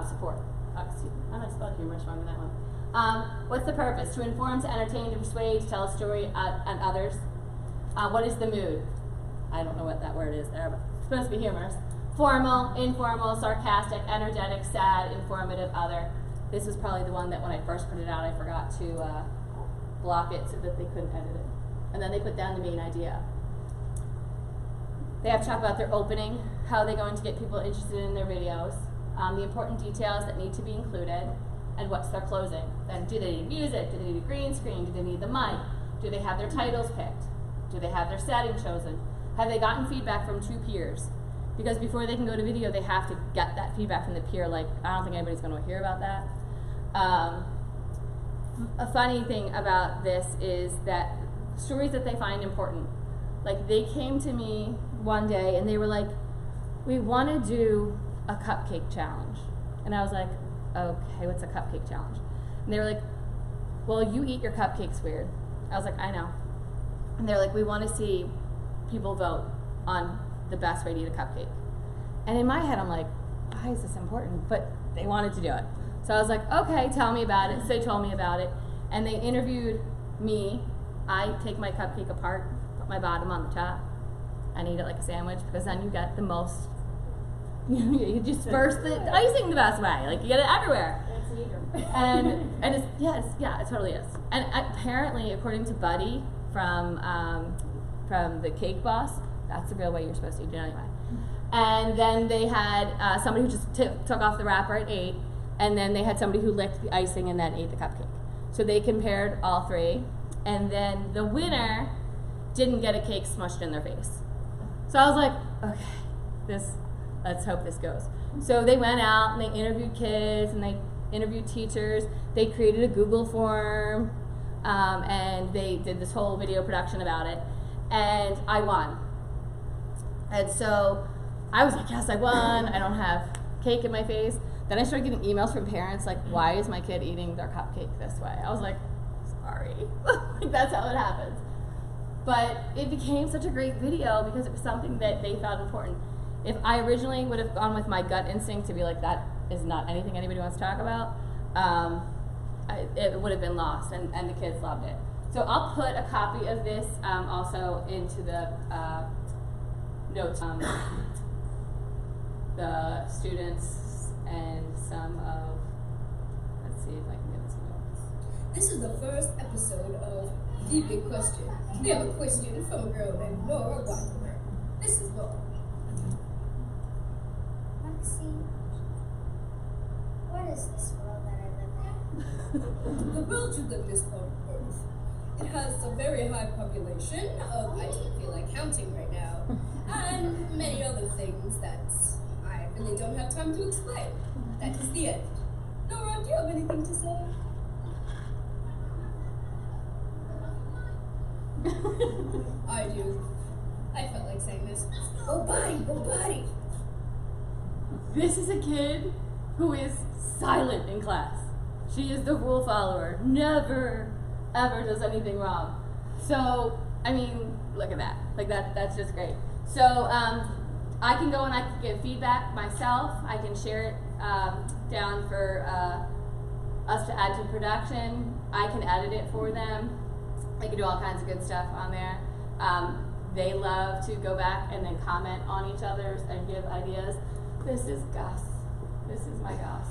support. Excuse me, I spelled humorous wrong in that one. What's the purpose? To inform, to entertain, to persuade, to tell a story and others. What is the mood? I don't know what that word is there, but it's supposed to be humorous. Formal, informal, sarcastic, energetic, sad, informative, other. This was probably the one that when I first put it out, I forgot to block it so that they couldn't edit it. And then they put down the main idea. They have to talk about their opening, how they're going to get people interested in their videos, the important details that need to be included, and what's their closing. Then do they need music? Do they need a green screen? Do they need the mic? Do they have their titles picked? Do they have their setting chosen? Have they gotten feedback from 2 peers? Because before they can go to video, they have to get that feedback from the peer, like, I don't think anybody's going to hear about that. A funny thing about this is that stories that they find important, like they came to me one day and they were like, we want to do a cupcake challenge. And I was like, okay, what's a cupcake challenge? And they were like, well, you eat your cupcakes weird. I was like, I know. And they're like, we want to see people vote on the best way to eat a cupcake. And in my head, I'm like, why is this important? But they wanted to do it. So I was like, okay, tell me about it. So they told me about it. And they interviewed me. I take my cupcake apart, put my bottom on the top, and eat it like a sandwich because then you get the most, you disperse the icing the best way. Like you get it everywhere. It's neater. And it's, yeah, it totally is. And apparently, according to Buddy from the Cake Boss, that's the real way you're supposed to eat it anyway. And then they had somebody who just took off the wrapper and ate, and then they had somebody who licked the icing and then ate the cupcake. So they compared all 3, and then the winner didn't get a cake smushed in their face. So I was like, okay, let's hope this goes. So they went out and they interviewed kids and they interviewed teachers. They created a Google form, and they did this whole video production about it, and I won. And so I was like, yes, I won. I don't have cake in my face. Then I started getting emails from parents like, why is my kid eating their cupcake this way? I was like, sorry. Like, that's how it happens. But it became such a great video because it was something that they found important. if I originally would have gone with my gut instinct to be like, that is not anything anybody wants to talk about, it would have been lost, and the kids loved it. So I'll put a copy of this also into the notes. The students and some of, let's see if I can get some notes. This is the first episode of The Big Question. We have a question from a girl named Nora Whitemer. This is Nora. Maxine, what is this world that I live in? The world you live is called Earth. It has a very high population of, I don't feel like counting right now, and many other things that I really don't have time to explain. That is the end. Nora, do you have anything to say? I do. I felt like saying this. Oh, body. This is a kid who is silent in class. She is the rule follower. Never, ever does anything wrong. So, I mean, look at that. Like that's just great. So, I can go and I can give feedback myself. I can share it down for us to add to production. I can edit it for them. I can do all kinds of good stuff on there. They love to go back and then comment on each other's and give ideas. This is Gus. This is my Gus.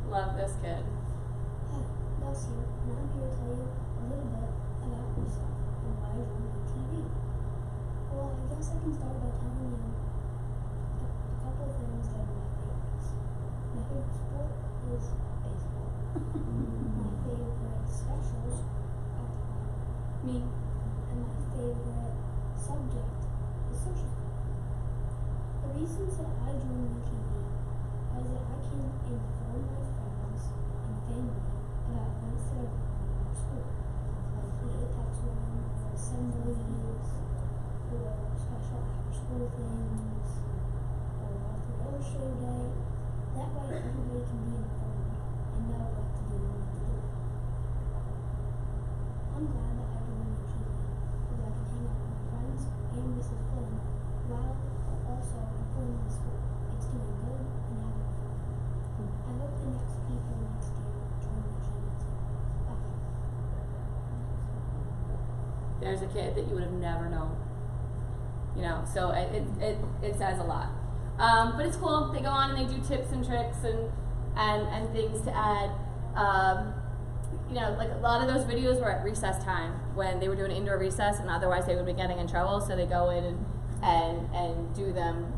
Love this kid. Hi, Gus here, and I'm here to tell you a little bit about myself and why I joined TV. Well, I guess I can start by telling you a couple of things that are my favorites. My favorite sport is baseball. My favorite specials are Me. and my favorite subject is social studies. The reasons that I joined the TV is that I can inform my friends and family about events that are going on in our school, like the Apex Run, or assemblies, or special after-school things, or Author Illustrated Day. That way everybody can be informed and know what to do and what to do. I'm glad that I joined the TV because I can hang out with my friends and Mrs. Flynn while also informing the school. It's doing good and having fun. I hope the next people next year join the TV too. Bye. There's a kid that you would have never known. You know, so it says a lot. But it's cool. They go on and they do tips and tricks and things to add. You know, like a lot of those videos were at recess time when they were doing indoor recess, and otherwise they would be getting in trouble. So they go in and do them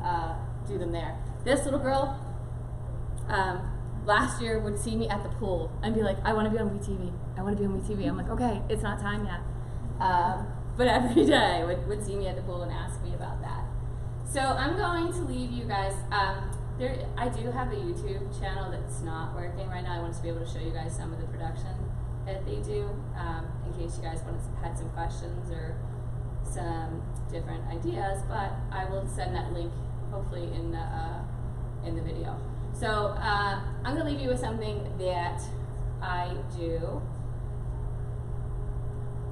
there. This little girl last year would see me at the pool and be like, I want to be on WeTV. I want to be on WeTV. I'm like, okay, it's not time yet. But every day would see me at the pool and ask me about that. So I'm going to leave you guys. I do have a YouTube channel that's not working right now. I want to be able to show you guys some of the production that they do, in case you guys had some questions or some different ideas. But I will send that link hopefully in the video. So I'm going to leave you with something that I do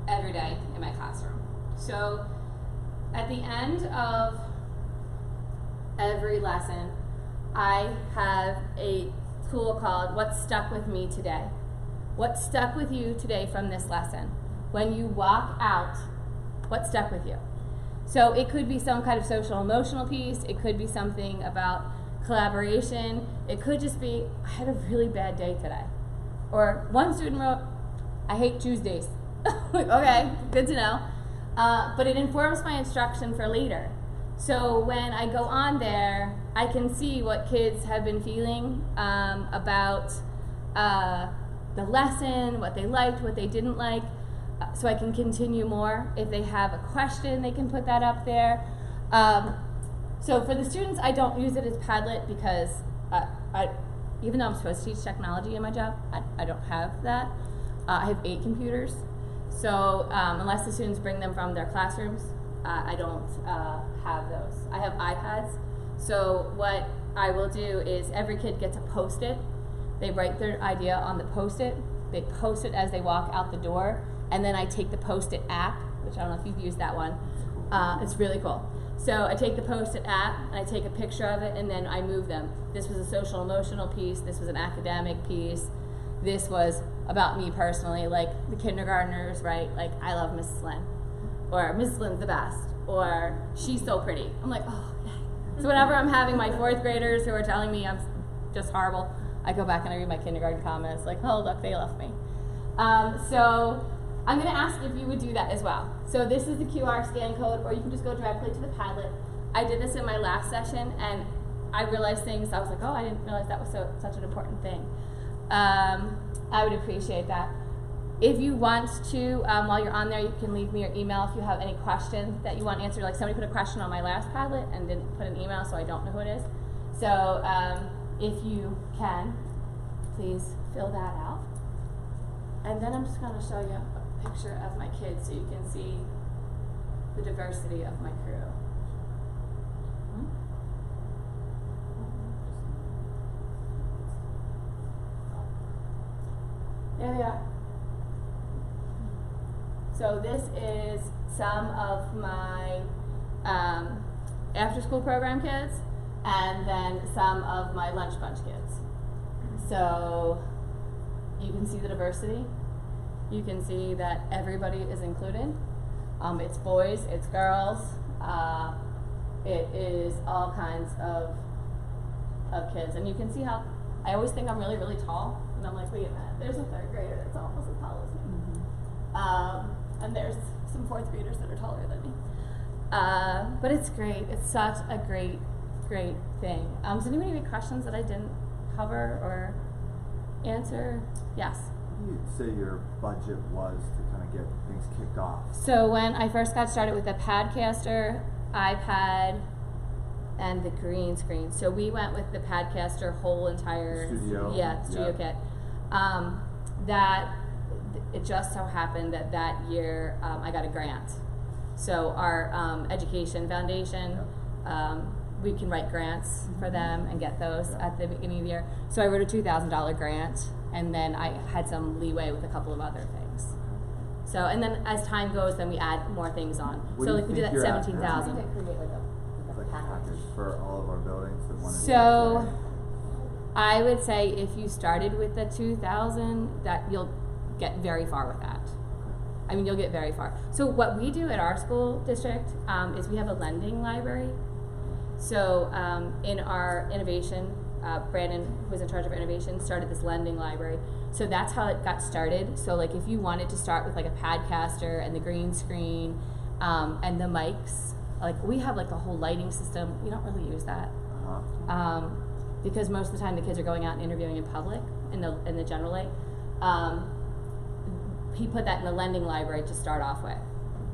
every day in my classroom. So at the end of every lesson, I have a tool called What Stuck With Me Today. What stuck with you today from this lesson? When you walk out, what stuck with you? So it could be some kind of social emotional piece. It could be something about collaboration. It could just be, I had a really bad day today. Or one student wrote, I hate Tuesdays. Like, okay, good to know. But it informs my instruction for later. So when I go on there, I can see what kids have been feeling about the lesson, what they liked, what they didn't like, so I can continue more. If they have a question, they can put that up there. So for the students, I don't use it as Padlet because even though I'm supposed to teach technology in my job, I don't have that. I have 8 computers. So unless the students bring them from their classrooms, I don't have those. I have iPads. So what I will do is every kid gets a Post-it. They write their idea on the Post-it. They post it as they walk out the door. And then I take the Post-it app, which I don't know if you've used that one. It's really cool. So I take the Post-it app and I take a picture of it and then I move them. This was a social emotional piece, this was an academic piece, this was about me personally, like the kindergartners, right? Like, I love Mrs. Lynn, or Mrs. Lynn's the best, or she's so pretty. I'm like, oh, yay. So whenever I'm having my 4th graders who are telling me I'm just horrible, I go back and I read my kindergarten comments, like, oh, look, they love me. So I'm going to ask if you would do that as well. So this is the QR scan code, or you can just go directly to the Padlet. I did this in my last session, and I realized things. I was like, oh, I didn't realize that was such an important thing. I would appreciate that. If you want to, while you're on there, you can leave me your email if you have any questions that you want answered. Like, somebody put a question on my last Padlet and didn't put an email, so I don't know who it is. So if you can, please fill that out. And then I'm just going to show you a picture of my kids so you can see the diversity of my crew. There they are. So this is some of my after-school program kids, and then some of my lunch bunch kids. So you can see the diversity. You can see that everybody is included. It's boys, it's girls. It is all kinds of kids, and you can see how I always think I'm really, really tall, and I'm like, wait a minute, there's a 3rd grader that's almost as tall as me. And there's some 4th graders that are taller than me. But it's great. It's such a great thing. Does anybody have any questions that I didn't cover or answer? Yes. What do you say your budget was to kind of get things kicked off? So when I first got started with the Padcaster, iPad, and the green screen. So we went with the Padcaster whole entire studio kit. That it just so happened that year I got a grant. So our education foundation, we can write grants for them and get those at the beginning of the year. So I wrote a $2,000 grant, and then I had some leeway with a couple of other things. So, and then as time goes, then we add more things on. So like we did that 17,000. Package for all of our buildings that wanted So I would say if you started with the 2,000, that you'll get very far with that. I mean, you'll get very far. So what we do at our school district is we have a lending library. So in our innovation, Brandon, who was in charge of innovation, started this lending library. So that's how it got started. So like if you wanted to start with like a Padcaster and the green screen and the mics, like we have like a whole lighting system. We don't really use that because most of the time the kids are going out and interviewing in public in the general way. He put that in the lending library to start off with,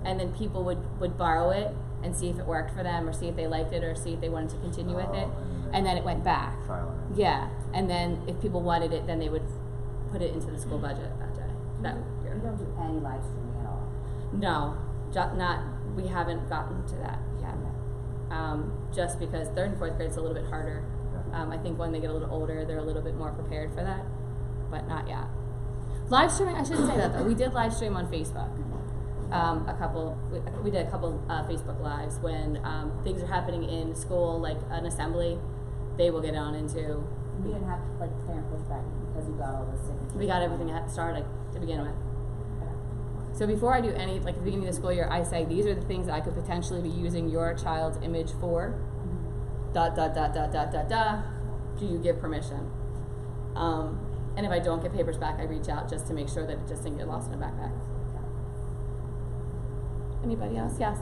and then people would borrow it and see if it worked for them, or see if they liked it, or see if they wanted to continue with it, and then it went back. Yeah, and then if people wanted it, then they would put it into the school budget that day. That year. You don't do any live streaming at all? No, not. We haven't gotten to that yet. Just because 3rd and 4th grade is a little bit harder. I think when they get a little older, they're a little bit more prepared for that, but not yet. Live streaming, I shouldn't say that though. We did live stream on Facebook. We did a couple Facebook lives when things are happening in school, like an assembly. They will get on into. You didn't have like parent pushback because you got all the signatures. We got everything started to begin with. So before I do any, like at the beginning of the school year, I say these are the things that I could potentially be using your child's image for. Do you give permission? And if I don't get papers back, I reach out just to make sure that it just didn't get lost in a backpack. Anybody else? Yes.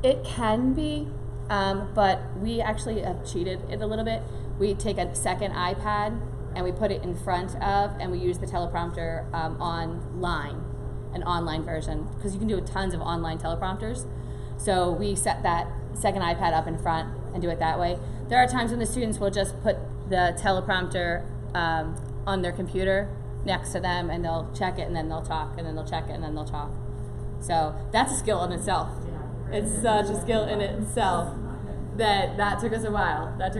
It can be, but we actually have cheated it a little bit. We take a second iPad and we put it in front of, and we use the teleprompter online, an online version, because you can do tons of online teleprompters. So we set that second iPad up in front and do it that way. There are times when the students will just put the teleprompter on their computer next to them, and they'll check it, and then they'll talk, and then they'll check it, and then they'll talk. So that's a skill in itself. It's such a skill in itself that took us a while. There are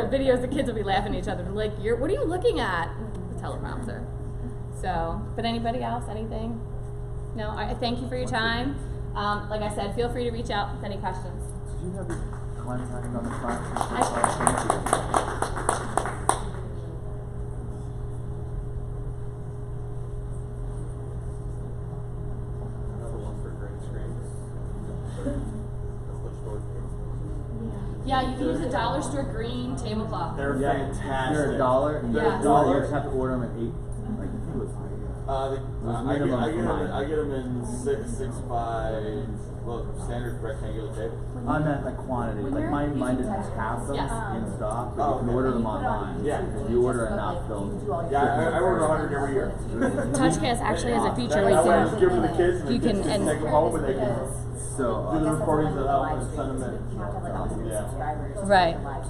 videos the kids will be laughing at each other, like, what are you looking at? The teleprompter. So, but anybody else, anything? No, I thank you for your time. Like I said, feel free to reach out with any questions. Did you have your contact on the front? Another one for green screens. Yeah, you can use a dollar store green tablecloth. They're fantastic. They're $1. Yeah. $1. You just have to order them at 8. Like, I think it was. I get them in 6x6 well, standard rectangular table. I meant like quantity. Like mine didn't have them Yes. in stock, but you can order them online. Yeah. If you order enough, they'll. Yeah, I order 100 every year. Touchcast actually has a feature That way I like just give them to the kids and You the kids can- just and- take them home and they can So do the recordings of that and send them in. You have to have like 100 Yeah. subscribers. Right. to live stream.